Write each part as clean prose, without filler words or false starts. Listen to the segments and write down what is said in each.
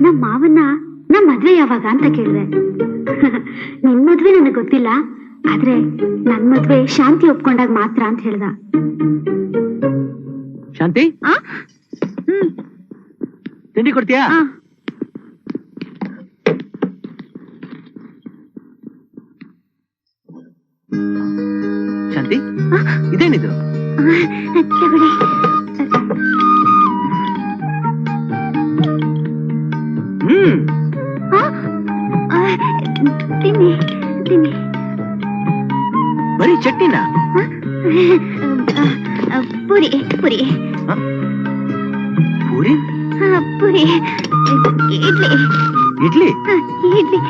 ನಮ್ಮ ಮಾವನ್ನ ನಮ್ಮ ಮದ್ವೆ ಯಾವಾಗ ಅಂತ ಕೇಳಿದೆ. ನಿನ್ ಮದ್ವೆ ನನಗೆ ಗೊತ್ತಿಲ್ಲ, ಆದ್ರೆ ನನ್ ಮದ್ವೆ ಶಾಂತಿ ಒಪ್ಕೊಂಡಾಗ ಮಾತ್ರ ಅಂತ ಹೇಳ್ದ. ಶಾಂತಿ, ತಿಂಡಿ ಕೊಡ್ತೀಯಾ? ಶಾಂತಿ, ಇದೇನಿದು? ಬರೀ ಚಟ್ನಿನ? ಪೂರಿ ಪೂರಿ ಪೂರಿ ಪೂರಿ ಇಡ್ಲಿ ಇಡ್ಲಿ ಇಡ್ಲಿ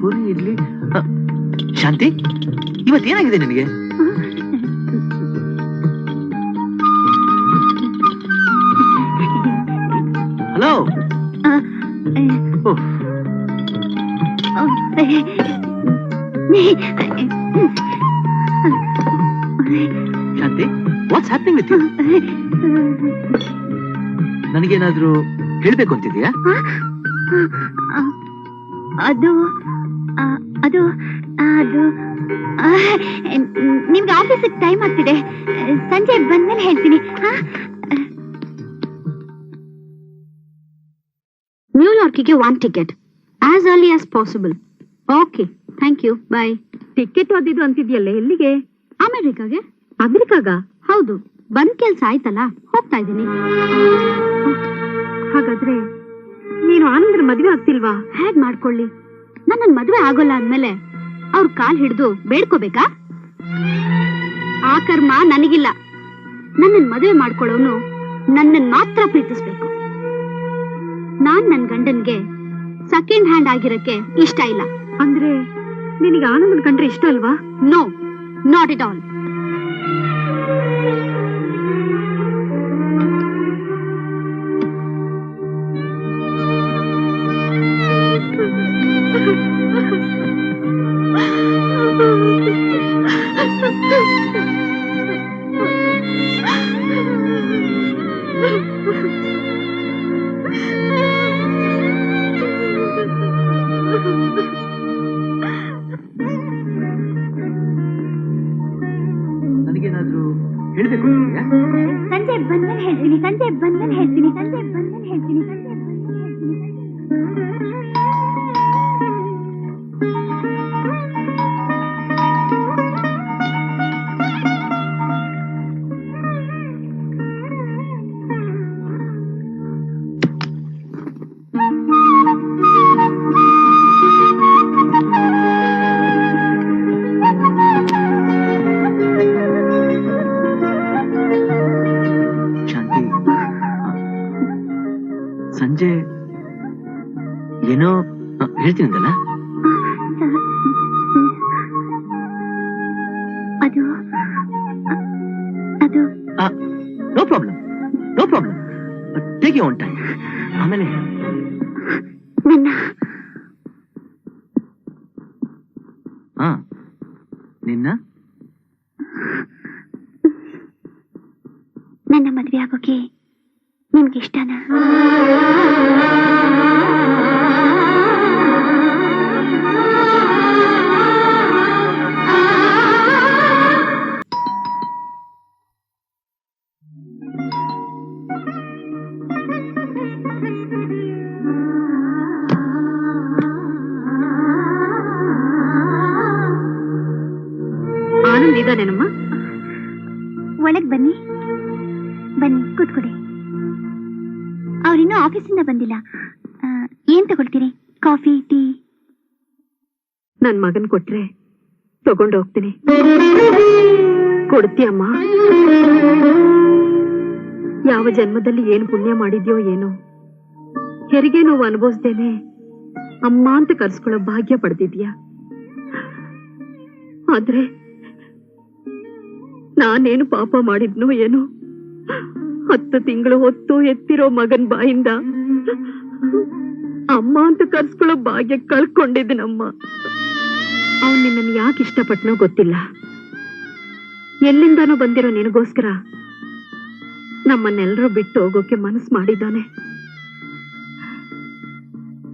ಪೂರಿ ಇಡ್ಲಿ. ಶಾಂತಿ, ಇವತ್ತೇನಾಗಿದೆ ನಿನಗೆ? Hello, Shanti, what's happening with you? ನನಗೇನಾದ್ರೂ ಹೇಳ್ಬೇಕು ಅಂತಿದ್ಯಾ? ಅದು ಅದು ಅದು ನಿಮ್ಗೆ ಆಫೀಸಿಗೆ ಟೈಮ್ ಆಗ್ತಿದೆ, ಸಂಜೆ ಬಂದ್ಮೇಲೆ ಹೇಳ್ತೀನಿ. ನ್ಯೂಯಾರ್ಕಿಗೆ 1 ticket as early as possible. Okay, thank you, bye. Ticket ಓದಿದ್ದು ಅಂತಿದ್ಯಲ್ಲ, ಎಲ್ಲಿಗೆ? ಅಮೆರಿಕಾಗೆ. ಅಮೆರಿಕಾಗ? ಹೌದು, ಬಂದ್ ಕೆಲ್ಸ ಆಯ್ತಲ್ಲ, ಹೋಗ್ತಾ ಇದ್ದೀನಿ. ಹಾಗಾದ್ರೆ ನೀನು ಆನಂದ್ರ ಮದ್ವೆ ಆಗ್ತಿಲ್ವಾ? ಹೇಗ್ ಮಾಡ್ಕೊಳ್ಳಿ? ನನ್ನ ಮದ್ವೆ ಆಗೋಲ್ಲ ಅಂದ್ಮೇಲೆ ಅವ್ರ ಕಾಲ್ ಹಿಡಿದು ಬೇಡ್ಕೋಬೇಕಾ? ಆ ಕರ್ಮ ನನಗಿಲ್ಲ. ನನ್ನನ್ ಮದುವೆ ಮಾಡ್ಕೊಳ್ಳೋನು ನನ್ನನ್ ಮಾತ್ರ ಪ್ರೀತಿಸ್ಬೇಕು. ನಾನ್ ನನ್ ಗಂಡನ್ಗೆ ಸೆಕೆಂಡ್ ಹ್ಯಾಂಡ್ ಆಗಿರಕ್ಕೆ ಇಷ್ಟ ಇಲ್ಲ. ಅಂದ್ರೆ ನಿನಗೆ ಆನಂದನ್ ಕಂಡ್ರೆ ಇಷ್ಟ ಅಲ್ವಾ? No, not at all. ನನಗೇನಾದ್ರೂ ಹೇಳ್ಬೇಕು? ಸಂಜೆ ಬಂದ್ಮೇಲೆ ಹೇಳ್ತೀನಿ, ಸಂಜೆ ಬಂದ್ಮೇಲೆ ಹೇಳ್ತೀನಿ, ಸಂಜೆ ಬಂದ್ಮೇಲೆ ಹೇಳ್ತೀನಿ, ಸಂಜೆ ಬಂದ್ಮೇಲೆ ಹೇಳ್ತೀನಿ. ಸಂಜೆ ಏನೋ ಹೇಳ್ತೀನಂದಲ್ಲ? ಅದು ಅದು no problem, no problem, take you own time. ಆಮೇಲೆ ನಿನ್ನ ನನ್ನ ಮದ್ವೆ ಆಗೋಕೆ ನಿಮ್ಗೆ ಇಷ್ಟನಾ? ಆನಂದ್ ಇದಾನೇನಮ್ಮ? ಒಳಗ್ ಬನ್ನಿ, ಬನ್ನಿ ಕೂತ್ಕೊಡಿ. ಅವ್ರಿನ್ನೂ ಆಫೀಸಿಂದ ಬಂದಿಲ್ಲ. ಏನ್ ತಗೊಳ್ತೀರಿ? Coffee, tea? ನನ್ ಮಗನ್ ಕೊಟ್ರೆ ತಗೊಂಡು ಹೋಗ್ತೀನಿ. ಕೊಡ್ತೀಯಮ್ಮ? ಯಾವ ಜನ್ಮದಲ್ಲಿ ಏನ್ ಪುಣ್ಯ ಮಾಡಿದ್ಯೋ ಏನೋ, ಹೆರಿಗೆ ನೋವು ಅನುಭವಿಸ್ದೇನೆ ಅಮ್ಮ ಅಂತ ಕರ್ಸ್ಕೊಳ್ಳೋ ಭಾಗ್ಯ ಪಡೆದಿದ್ಯಾ. ಆದ್ರೆ ನಾನೇನು ಪಾಪ ಮಾಡಿದ್ನೋ ಏನೋ, 10 ತಿಂಗಳು ಹೊತ್ತು ಎತ್ತಿರೋ ಮಗನ್ ಬಾಯಿಂದ ಅಮ್ಮ ಅಂತ ಕರ್ಸ್ಕೊಳ್ಳೋ ಭಾಗ್ಯ ಕಳ್ಕೊಂಡಿದ್ದೀನಮ್ಮ. ಅವನ್ ನಿನ್ನನ್ನು ಯಾಕೆ ಇಷ್ಟಪಟ್ನೋ ಗೊತ್ತಿಲ್ಲ. ಎಲ್ಲಿಂದಾನೋ ಬಂದಿರೋ ನಿನಗೋಸ್ಕರ ನಮ್ಮನ್ನೆಲ್ಲರೂ ಬಿಟ್ಟು ಹೋಗೋಕೆ ಮನಸ್ಸು ಮಾಡಿದ್ದಾನೆ.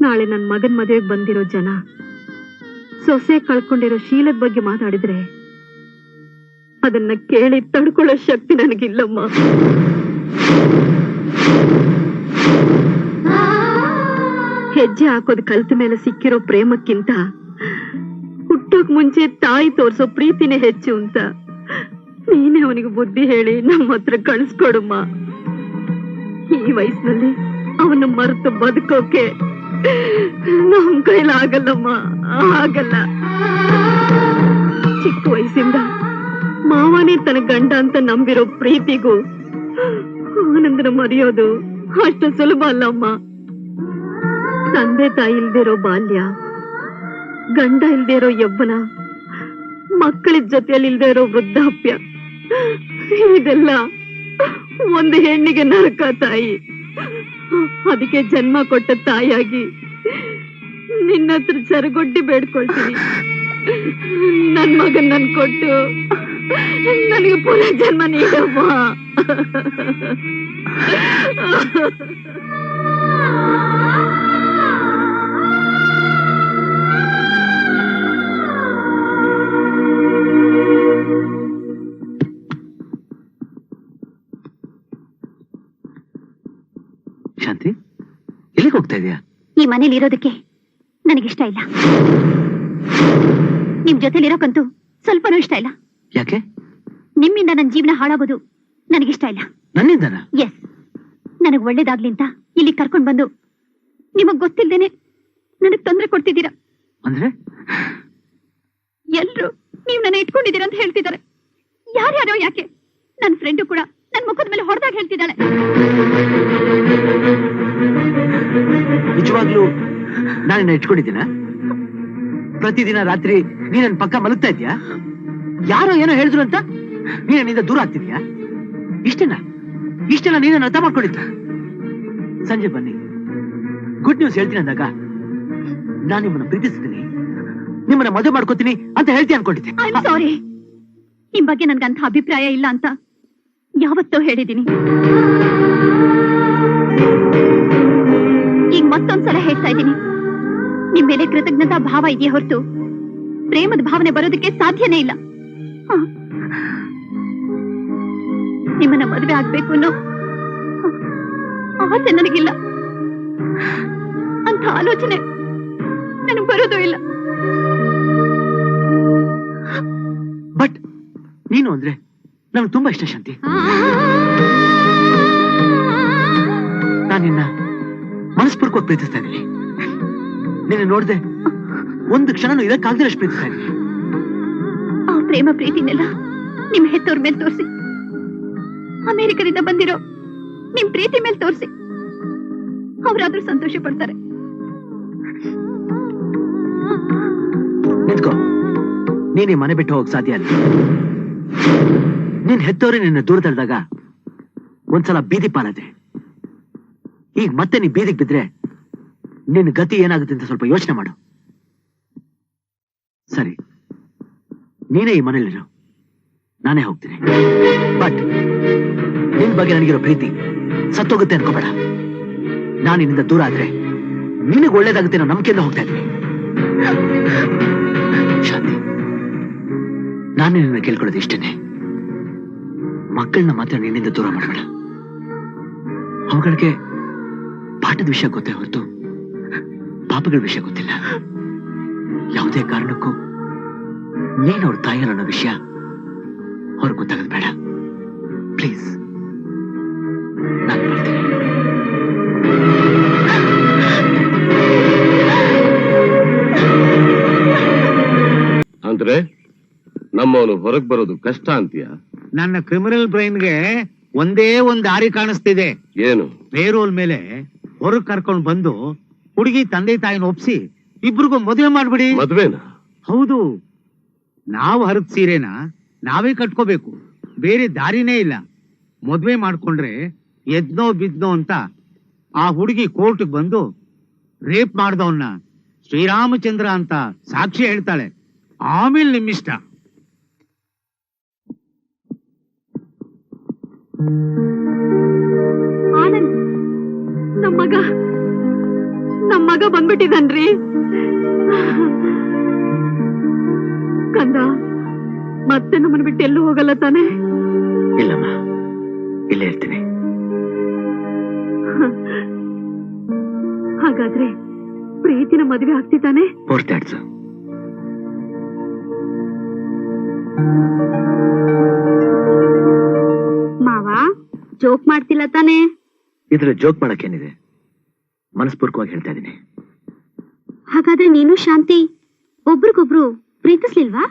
ನಾಳೆ ನನ್ ಮಗನ್ ಮದುವೆಗೆ ಬಂದಿರೋ ಜನ ಸೊಸೆ ಕಳ್ಕೊಂಡಿರೋ ಶೀಲದ ಬಗ್ಗೆ ಮಾತಾಡಿದ್ರೆ ಅದನ್ನ ಕೇಳಿ ತಡ್ಕೊಳ್ಳೋ ಶಕ್ತಿ ನನಗಿಲ್ಲಮ್ಮ. ಹೆಜ್ಜೆ ಹಾಕೋದ್ ಕಲ್ತ ಮೇಲೆ ಸಿಕ್ಕಿರೋ ಪ್ರೇಮಕ್ಕಿಂತ ಹುಟ್ಟೋಕ್ ಮುಂಚೆ ತಾಯಿ ತೋರ್ಸೋ ಪ್ರೀತಿನೇ ಹೆಚ್ಚು ಅಂತ ನೀನೇ ಅವನಿಗೆ ಬುದ್ಧಿ ಹೇಳಿ ನಮ್ಮ ಹತ್ರ ಕಳಿಸ್ಕೊಡಮ್ಮ. ಈ ವಯಸ್ಸಿನಲ್ಲಿ ಅವನ ಮರೆತು ಬದುಕೋಕೆ ನಮ್ ಕೈಲಾಗಲ್ಲಮ್ಮ, ಆಗಲ್ಲ. ಚಿಕ್ಕ ವಯಸ್ಸಿಂದ ಮಾವನೇ ತನ್ನ ಗಂಡ ಅಂತ ನಂಬಿರೋ ಪ್ರೀತಿಗೂ ಆನಂದನ ಮರೆಯೋದು ಅಷ್ಟು ಸುಲಭ ಅಲ್ಲಮ್ಮ. ತಂದೆ ತಾಯಿ ಇಲ್ದಿರೋ ಬಾಲ್ಯ, ಗಂಡ ಇಲ್ದೇ ಇರೋ ಯೌವನ, ಮಕ್ಕಳ ಜೊತೆಯಲ್ಲಿ ಇಲ್ದೇ ಇರೋ ವೃದ್ಧಾಪ್ಯ, ಇದೆಲ್ಲ ಒಂದು ಹೆಣ್ಣಿಗೆ ನರಕ ತಾಯಿ. ಅದಕ್ಕೆ ಜನ್ಮ ಕೊಟ್ಟ ತಾಯಿಯಾಗಿ ನಿನ್ನ ಹತ್ರ ಸರಗೊಡ್ಡಿ ಬೇಡ್ಕೊಳ್ತೀನಿ. ನನ್ ಮಗನ್ ನನ್ ಕೊಟ್ಟು ನನಗೆ ಪುನಃ ಜನ್ಮ ನೀಡಮ್ಮ. ಶಾಂತಿ, ಎಲ್ಲಿಗೆ ಹೋಗ್ತಾ ಇದೀಯಾ? ಈ ಮನೇಲಿ ಇರೋದಕ್ಕೆ ನನಗಿಷ್ಟ ಇಲ್ಲ. ನಿಮ್ ಜೊತೆಲಿರೋಕಂತೂ ಸ್ವಲ್ಪನೂ ಇಷ್ಟ ಇಲ್ಲ. ಯಾಕೆ? ನಿಮ್ಮಿಂದ ನನ್ನ ಜೀವನ ಹಾಳಾಗೋದು ನನಗಿಷ್ಟ ಇಲ್ಲ. ನನ್ನಿಂದನ? ಎಸ್, ನನಗ್ ಒಳ್ಳೇದಾಗ್ಲಿ ಅಂತ ಇಲ್ಲಿ ಕರ್ಕೊಂಡ್ ಬಂದು ನಿಮಗ್ ಗೊತ್ತಿಲ್ದೇನೆ ನನಗ್ ತೊಂದರೆ ಕೊಡ್ತಿದ್ದೀರಾ. ಅಂದ್ರೆ ಎಲ್ರು ನೀವ್ ನನ್ನ ಇಟ್ಕೊಂಡಿದ್ದೀರಾ ಅಂತ ಹೇಳ್ತಿದ್ದಾರೆ. ಯಾರ್ಯಾರೋ ಯಾಕೆ, ನನ್ ಫ್ರೆಂಡು ಕೂಡ ನನ್ ಮುಖದ ಮೇಲೆ ಹೊಡೆದಾಗ ಹೇಳ್ತಿದ್ದಾಳೆ. ನಿಜವಾಗ್ಲೂ ನಾನಿನ್ನ ಇಟ್ಕೊಂಡಿದ್ದೀನ? ಪ್ರತಿದಿನ ರಾತ್ರಿ ನೀನ್ ನನ್ ಪಕ್ಕ ಮಲಗ್ತಾ ಇದ್ಯಾ? ಯಾರೋ ಏನೋ ಹೇಳಿದ್ರು ಅಂತ ನೀನ್ ನನ್ನಿಂದ ದೂರ ಆಗ್ತಿದ್ಯಾ? ಇಷ್ಟೆಲ್ಲ ನೀನನ್ನ ಅರ್ಥ ಮಾಡ್ಕೊಂಡಿದ್ದ. ಸಂಜೆ ಬನ್ನಿ, ಗುಡ್ ನ್ಯೂಸ್ ಹೇಳ್ತೀನಿ ಅಂದಾಗ ನಾನ್ ನಿಮ್ಮನ್ನ ಪ್ರೀತಿಸ್ತೀನಿ, ನಿಮ್ಮನ್ನ ಮದುವೆ ಮಾಡ್ಕೋತೀನಿ ಅಂತ ಹೇಳ್ತೀನಿ ಅನ್ಕೊಂಡಿದ್ದೆ. ಸಾರಿ, ನಿಮ್ ಬಗ್ಗೆ ನನ್ಗಂತ ಅಭಿಪ್ರಾಯ ಇಲ್ಲ ಅಂತ ಯಾವತ್ತೋ ಹೇಳಿದ್ದೀನಿ. ಈಗ ಮತ್ತೊಂದ್ಸಲ ಹೇಳ್ತಾ ಇದ್ದೀನಿ, ನಿಮ್ ಮೇಲೆ ಕೃತಜ್ಞತಾ ಭಾವ ಇದೆಯೇ ಹೊರತು ಪ್ರೇಮದ ಭಾವನೆ ಬರೋದಕ್ಕೆ ಸಾಧ್ಯನೇ ಇಲ್ಲ. ನಿಮ್ಮನ್ನ ಮದುವೆ ಆಗ್ಬೇಕು ಅನ್ನೋ ಆಸೆ ನನಗಿಲ್ಲ. ಅಂತ ಆಲೋಚನೆ ನನಗೆ ಬರೋದು ಇಲ್ಲ. ಬಟ್ ನೀನು ಅಂದ್ರೆ ನನಗೆ ತುಂಬಾ ಇಷ್ಟ ಶಾಂತಿ. ನಾನು ನಿನ್ನ ಮನಸ್ಪೂರ್ವಕವಾಗಿ ಪ್ರೀತಿಸ್ತಾ ಇದ್ದೀನಿ. ನಿನ್ನ ನೋಡ್ದೆ ಒಂದು ಕ್ಷಣನೂ ಇದಕ್ಕಾಗದಷ್ಟು ಪ್ರೀತಿಸ್ತಾ ಇದ್ದೀನಿ. ಆ ಪ್ರೇಮ ಪ್ರೀತಿನೆಲ್ಲ ನಿಮ್ ಹೆತ್ತೋರ್ ಮೇಲೆ ತೋರಿಸಿ, ಅಮೆರಿಕದಿಂದ ಬಂದಿರೋ ನಿಮ್ ಪ್ರೀತಿ ಮೇಲೆ ತೋರಿಸಿ, ಅವರಾದ್ರೂ ಸಂತೋಷ ಪಡ್ತಾರೆ. ನಿಂತ್ಕೋ, ನೀನೇ ಮನೆ ಬಿಟ್ಟು ಹೋಗಕ್ ಸಾಧ್ಯ ಅಲ್ಲ. ನೀನ್ ಹೆತ್ತವ್ರೆ ನಿನ್ನ ದೂರ ತಳ್ದಾಗ ಒಂದ್ಸಲ ಬೀದಿ ಪಾಲದೆ. ಈಗ ಮತ್ತೆ ನೀ ಬೀದಿಗೆ ಬಿದ್ರೆ ನಿನ್ನ ಗತಿ ಏನಾಗುತ್ತೆ ಅಂತ ಸ್ವಲ್ಪ ಯೋಚನೆ ಮಾಡು. ಸರಿ, ನೀನೇ ಈ ಮನೇಲಿರು, ನಾನೇ ಹೋಗ್ತೀನಿ. ಬಟ್ ನಿನ್ ಬಗ್ಗೆ ನನಗಿರೋ ಪ್ರೀತಿ ಸತ್ತೋಗುತ್ತೆ ಅನ್ಕೋಬೇಡ. ನಾನು ನಿನ್ನಿಂದ ದೂರ ಆದ್ರೆ ನಿನಗೆ ಒಳ್ಳೇದಾಗುತ್ತೆ ಅನ್ನೋ ನಂಬಿಕೆಯಿಂದ ಹೋಗ್ತಾ ಇದ್ದೀನಿ. ಶಾಂತಿ, ನಾನು ನಿನ್ನ ಕೇಳ್ಕೊಳ್ಳೋದು ಇಷ್ಟೇನೆ, ಮಕ್ಕಳನ್ನ ಮಾತ್ರ ನಿನ್ನಿಂದ ದೂರ ಮಾಡಬೇಡ. ಅವುಗಳಿಗೆ ಪಾಠದ ವಿಷಯ ಗೊತ್ತೇ ಹೊರತು ಪಾಪಗಳ ವಿಷಯ ಗೊತ್ತಿಲ್ಲ. ಯಾವುದೇ ಕಾರಣಕ್ಕೂ ನೀನು ಅವ್ರ ತಾಯಿಯಲ್ಲ ಅನ್ನೋ ವಿಷಯ ಅವ್ರಿಗೆ ಗೊತ್ತಾಗದು ಬೇಡ. ಪ್ಲೀಸ್, ನಾನು ಬರ್ತೀನಿ. ಅಂದ್ರೆ ನಮ್ಮವನು ಹೊರಗ್ ಬರೋದು ಕಷ್ಟ ಅಂತೀಯ? ನನ್ನ ಕ್ರಿಮಿನಲ್ ಬ್ರೈನ್ಗೆ ಒಂದೇ ಒಂದು ದಾರಿ ಕಾಣಿಸ್ತಿದೆ. ಏನು? ಪೇರೋಲ್ ಮೇಲೆ ಹೊರಗ್ ಕರ್ಕೊಂಡು ಬಂದು ಹುಡುಗಿ ತಂದೆ ತಾಯಿನ ಒಪ್ಸಿ ಇಬ್ರಿಗೂ ಮದುವೆ ಮಾಡ್ಬಿಡಿ. ಮದ್ವೆನಾ? ಹೌದು, ನಾವು ಹರಿದ ಸೀರೆನ ನಾವೇ ಕಟ್ಕೋಬೇಕು, ಬೇರೆ ದಾರಿನೇ ಇಲ್ಲ. ಮದ್ವೆ ಮಾಡ್ಕೊಂಡ್ರೆ ಎದ್ನೋ ಬಿದ್ನೋ ಅಂತ ಆ ಹುಡುಗಿ ಕೋರ್ಟ್ಗೆ ಬಂದು ರೇಪ್ ಮಾಡ್ದವನ್ನ ಶ್ರೀರಾಮಚಂದ್ರ ಅಂತ ಸಾಕ್ಷಿ ಹೇಳ್ತಾಳೆ. ಆಮೇಲೆ ನಿಮ್ಮಿಷ್ಟ. ಆನಂದ್, ನಮ್ಮ ಮಗ ನಮ್ ಮಗ ಬಂದ್ಬಿಟ್ಟಿದನ್ರಿ. ಕಂದ, ಮತ್ತೆ ನಮ್ಮನ್ನ ಬಿಟ್ಟು ಎಲ್ಲೂ ಹೋಗಲ್ಲ ತಾನೆ? ಇಲ್ಲಮ್ಮ, ಇಲ್ಲೇ ಇರ್ತೀನಿ. ಹಾಗಾದ್ರೆ ಪ್ರೀತಿನ ಮದುವೆ ಆಗ್ತಿದ್ದಾನೆ? ಫೋರ್ತ್ ಮಾವ, ಜೋಕ್ ಮಾಡ್ತಿಲ್ಲ ತಾನೆ? ಇದ್ರ ಜೋಕ್ ಮಾಡಕ್ಕೇನಿದೆ, ಮನಸ್ಪೂರ್ವಕವಾಗಿ ಹೇಳ್ತಾ ಇದ್ದೀನಿ. ಹಾಗಾದ್ರೆ ನೀನು ಶಾಂತಿ ಒಬ್ರಿಗೊಬ್ರು ಪ್ರೀತಿಸ್ಲಿಲ್ವಾ?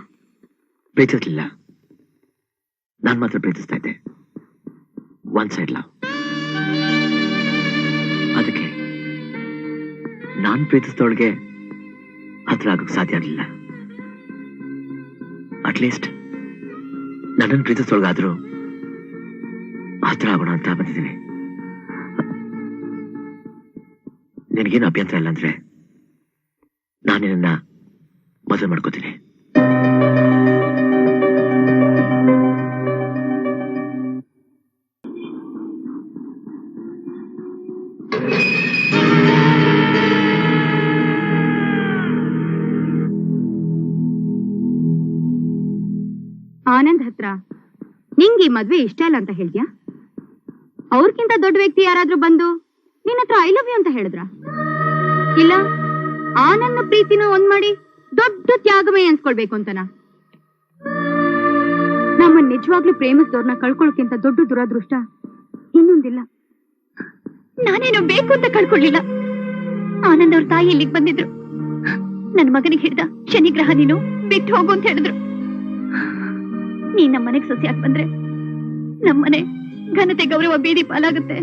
ಪ್ರೀತಿಸ್ಲಿಲ್ಲ, ನಾನ್ ಮಾತ್ರ ಪ್ರೀತಿಸ್ತಾ ಇದ್ದೆ. One side love. ಅದಕ್ಕೆ ನಾನ್ ಪ್ರೀತಿಸಿದವಳಿಗೆ ಹತ್ರ ಆಗೋಕ್ ಸಾಧ್ಯ ಆಗಲಿಲ್ಲ. ಅಟ್ಲೀಸ್ಟ್ ನನ್ನನ್ನು ಪ್ರೀತಿಸಿದವಳಿಗಾದ್ರೂ ಹತ್ರ ಆಗೋಣ ಅಂತ ಬಂದಿದ್ದೀನಿ. ನಿನಗೇನು ಅಭ್ಯಂತರ ಇಲ್ಲ ಅಂದ್ರೆ ನಾನು ನಿನ್ನ ಮದುವೆ ಮಾಡ್ಕೋತೀನಿ. ಆನಂದ್ ಹತ್ರ ನಿಂಗೆ ಈ ಮದ್ವೆ ಇಷ್ಟ ಇಲ್ಲ ಅಂತ ಹೇಳ್ದ್ಯಾ? ಅವ್ರಕ್ಕಿಂತ ದೊಡ್ಡ ವ್ಯಕ್ತಿ ಯಾರಾದ್ರೂ ಬಂದು ನಿನ್ನ ಹತ್ರ ಐ ಲವ್ ಯು ಅಂತ ಹೇಳಿದ್ರ? ಇಲ್ಲ ಆನಂದ್ ಪ್ರೀತಿನ ಒಂದ್ ಮಾಡಿ ದೊಡ್ಡ ತ್ಯಾಗಮಯ ಅನ್ಸ್ಕೊಳ್ಬೇಕು ಅಂತನಾ? ನಮ್ಮ ನಿಜವಾಗ್ಲೂ ಪ್ರೇಮಿಸಿದವ್ರನ್ನ ಕಳ್ಕೊಳ್ಳೋಕ್ಕಿಂತ ದೊಡ್ಡ ದುರಾದೃಷ್ಟ ಇನ್ನೊಂದಿಲ್ಲ. ನಾನೇನು ಬೇಕು ಅಂತ ಕಳ್ಕೊಳ್ಳಿಲ್ಲ. ಆನಂದ್ ಅವ್ರ ತಾಯಿ ಇಲ್ಲಿಗೆ ಬಂದಿದ್ರು. ನನ್ ಮಗನಿಗೆ ಹಿಡ್ದ ಶನಿಗ್ರಹ, ನೀನು ಬಿಟ್ಟು ಹೋಗು ಅಂತ ಹೇಳಿದ್ರು. ನೀನ್ ನಮ್ಮನೆಗ್ ಸೊಸೆಯಾಗಿ ಬಂದ್ರೆ ನಮ್ಮನೆ ಘನತೆ ಗೌರವ ಬೀದಿ ಪಾಲಾಗುತ್ತೆ.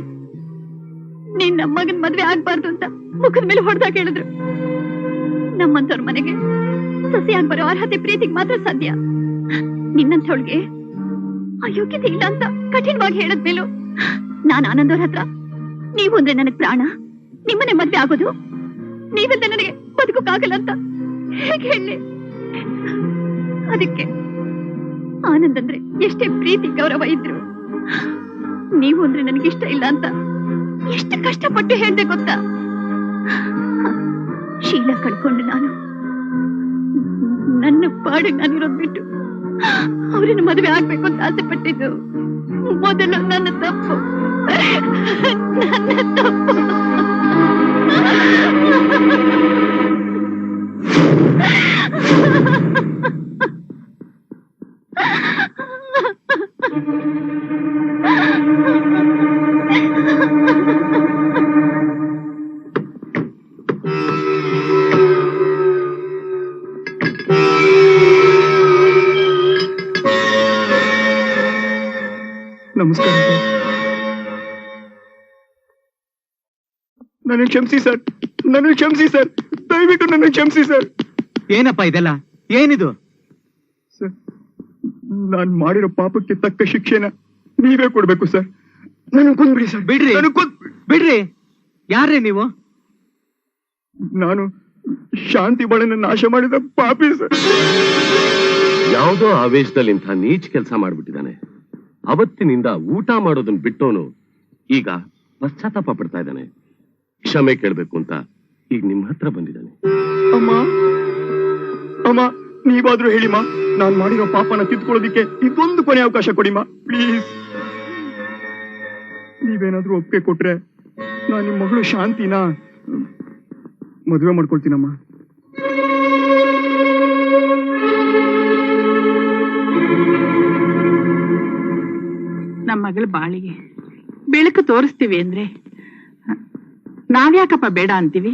ನೀನ್ ನಮ್ಮ ಮಗನ್ ಮದ್ವೆ ಆಗ್ಬಾರ್ದು ಅಂತ ಮುಖದ ಮೇಲೆ ಹೊಡೆದಾಗ ಹೇಳಿದ್ರು. ನಮ್ಮಂತವ್ರ ಮನೆಗೆ ಸೊಸೆಯಾಗಿ ಬರೋ ಅರ್ಹತೆ ಪ್ರೀತಿಗೆ ಮಾತ್ರ ಸಾಧ್ಯ. ನಿನ್ನಂಥವಳಿಗೆ ಅಯೋಗ್ಯತೆ ಇಲ್ಲ ಅಂತ ಕಠಿಣವಾಗಿ ಹೇಳದ್ಮೇಲೂ ನಾನ್ ಆನಂದವ್ರ ಹತ್ರ ನೀವು ಅಂದ್ರೆ ನನಗ್ ಪ್ರಾಣ, ನಿಮ್ಮನೆ ಮದ್ವೆ ಆಗೋದು, ನೀವಂದ್ರೆ ನನಗೆ ಬದುಕೋಕ್ಕಾಗಲ್ಲ ಅಂತ ಹೇಗೆ ಹೇಳಿ? ಅದಕ್ಕೆ ಆನಂದ್ ಅಂದ್ರೆ ಎಷ್ಟೇ ಪ್ರೀತಿ ಗೌರವ ಇದ್ರು ನೀವು ಅಂದ್ರೆ ನನಗಿಷ್ಟ ಇಲ್ಲ ಅಂತ ಎಷ್ಟು ಕಷ್ಟಪಟ್ಟು ಹೇಳ್ದೆ ಗೊತ್ತಾ? ಶೀಲ ಕಳ್ಕೊಂಡು ನಾನು ನನ್ನ ಪಾಡಿಗೆ ನಾನಿರೋದ್ ಬಿಟ್ಟು ಅವ್ರನ್ನ ಮದುವೆ ಆಗ್ಬೇಕು ಅಂತ ಆಸೆ ಪಟ್ಟಿದ್ದು ಮೊದಲು ನನ್ನ ತಪ್ಪು. ನನ್ನ ತಪ್ಪು. ನಮಸ್ಕಾರ ಸರ್. ನನಗೆ ಕ್ಷಮಿಸಿ ಸರ್, ನನಗೆ ಕ್ಷಮಿಸಿ ಸರ್, ದಯವಿಟ್ಟು ನನಗೆ ಕ್ಷಮಿಸಿ ಸರ್. ಏನಪ್ಪ ಇದೆಲ್ಲ? ಏನಿದು? ಸರ್, ನಾನು ಮಾಡಿರೋ ಪಾಪಕ್ಕೆ ತಕ್ಕ ಶಿಕ್ಷೆನ ನೀವೇ ಕೊಡ್ಬೇಕು ಸರ್. ನನಗೆ ಕೊಂದ್ಬಿಡಿ ಸರ್. ಬಿಡ್ರಿ, ಬಿಡ್ರಿ. ಯಾರೇ ನೀವು? ನಾನು ಶಾಂತಿ ಬಾಳನ್ನ ನಾಶ ಮಾಡಿದ ಪಾಪಿ ಸರ್. ಯಾವುದೋ ಆವೇಶದಲ್ಲಿ ಇಂಥ ನೀಚ್ ಕೆಲಸ ಮಾಡ್ಬಿಟ್ಟಿದ್ದಾನೆ. ಅವತ್ತಿನಿಂದ ಊಟ ಮಾಡೋದನ್ನ ಬಿಟ್ಟೋನು ಈಗ ಪಶ್ಚಾತ್ತಾಪ ಪಡ್ತಾ ಇದ್ದಾನೆ. ಕ್ಷಮೆ ಕೇಳ್ಬೇಕು ಅಂತ ಈಗ ನಿಮ್ಮ ಹತ್ರ ಬಂದಿದ್ದಾನೆ. ಅಮ್ಮ, ಅಮ್ಮ, ನೀವಾದ್ರೂ ಹೇಳಿಮ್ಮ, ನಾನು ಮಾಡಿರೋ ಪಾಪನ ತಿದ್ಕೊಳ್ಳೋದಿಕ್ಕೆ ಇದೊಂದು ಕೊನೆ ಅವಕಾಶ ಕೊಡಿಮ್ಮ, ಪ್ಲೀಸ್. ನೀವೇನಾದ್ರೂ ಒಪ್ಪಿಗೆ ಕೊಟ್ರೆ ನಾನು ನಿಮ್ಮ ಮಗಳು ಶಾಂತಿನ ಮದುವೆ ಮಾಡ್ಕೊಳ್ತೀನಮ್ಮ. ನಮ್ಮ ಮಗಳ ಬಾಳಿಗೆ ಬೆಳಕು ತೋರಿಸ್ತೀವಿ ಅಂದ್ರೆ ನಾವ್ಯಾಕಪ್ಪ ಬೇಡ ಅಂತೀವಿ?